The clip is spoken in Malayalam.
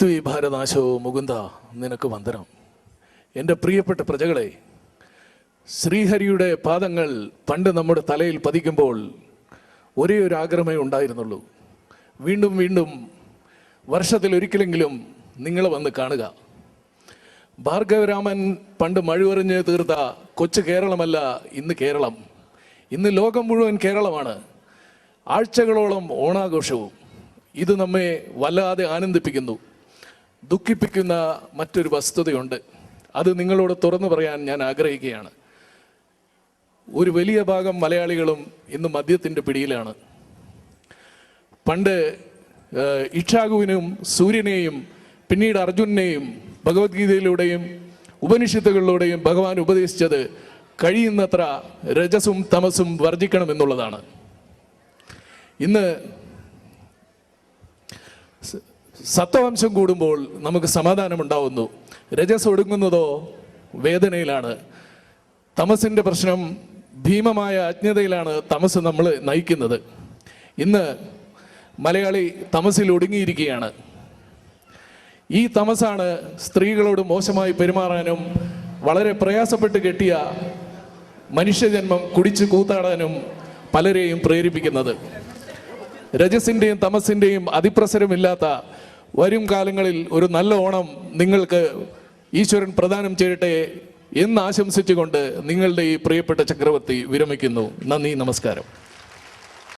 പൃഥ്വി ഭാരനാശോ മുകുന്ദ നിനക്ക് വന്ദനം. എൻ്റെ പ്രിയപ്പെട്ട പ്രജകളെ, ശ്രീഹരിയുടെ പാദങ്ങൾ പണ്ട് നമ്മുടെ തലയിൽ പതിക്കുമ്പോൾ ഒരേ ഒരു ആഗ്രഹമേ ഉണ്ടായിരുന്നുള്ളൂ. വീണ്ടും വീണ്ടും വർഷത്തിലൊരിക്കലെങ്കിലും നിങ്ങളെ വന്ന് കാണുക. ഭാർഗവരാമൻ പണ്ട് മഴുവറിഞ്ഞ് തീർത്ത കൊച്ചു കേരളമല്ല ഇന്ന് കേരളം. ഇന്ന് ലോകം മുഴുവൻ കേരളമാണ്. ആഴ്ചകളോളം ഓണാഘോഷവും. ഇത് നമ്മെ വല്ലാതെ ആനന്ദിപ്പിക്കുന്നു. ദുഃഖിപ്പിക്കുന്ന മറ്റൊരു വസ്തുതയുണ്ട്. അത് നിങ്ങളോട് തുറന്നു പറയാൻ ഞാൻ ആഗ്രഹിക്കുകയാണ്. ഒരു വലിയ ഭാഗം മലയാളികളും ഇന്ന് മദ്യത്തിൻ്റെ പിടിയിലാണ്. പണ്ട് ഇക്ഷാകുവിനും സൂര്യനെയും പിന്നീട് അർജുനെയും ഭഗവത്ഗീതയിലൂടെയും ഉപനിഷത്തുകളിലൂടെയും ഭഗവാൻ ഉപദേശിച്ചത് കഴിയുന്നത്ര രജസും തമസും വർജിക്കണമെന്നുള്ളതാണ്. ഇന്ന് സത്വവംശം കൂടുമ്പോൾ നമുക്ക് സമാധാനമുണ്ടാവുന്നു. രജസ് ഒടുങ്ങുന്നതോ വേദനയിലാണ്. തമസിൻ്റെ പ്രശ്നം ഭീമമായ അജ്ഞതയിലാണ് തമസ് നമ്മൾ നയിക്കുന്നത്. ഇന്ന് മലയാളി തമസിൽ ഒടുങ്ങിയിരിക്കുകയാണ്. ഈ തമസാണ് സ്ത്രീകളോട് മോശമായി പെരുമാറാനും വളരെ പ്രയാസപ്പെട്ട് കെട്ടിയ മനുഷ്യജന്മം കുടിച്ച് കൂത്താടാനും പലരെയും പ്രേരിപ്പിക്കുന്നത്. രജസിൻ്റെയും തമസിൻ്റെയും അതിപ്രസരമില്ലാത്ത വരും കാലങ്ങളിൽ ഒരു നല്ല ഓണം നിങ്ങൾക്ക് ഈശ്വരൻ പ്രദാനം ചെയ്യട്ടെ എന്ന് ആശംസിച്ചുകൊണ്ട് നിങ്ങളുടെ ഈ പ്രിയപ്പെട്ട ചക്രവർത്തി വിരമിക്കുന്നു. നന്ദി, നമസ്കാരം.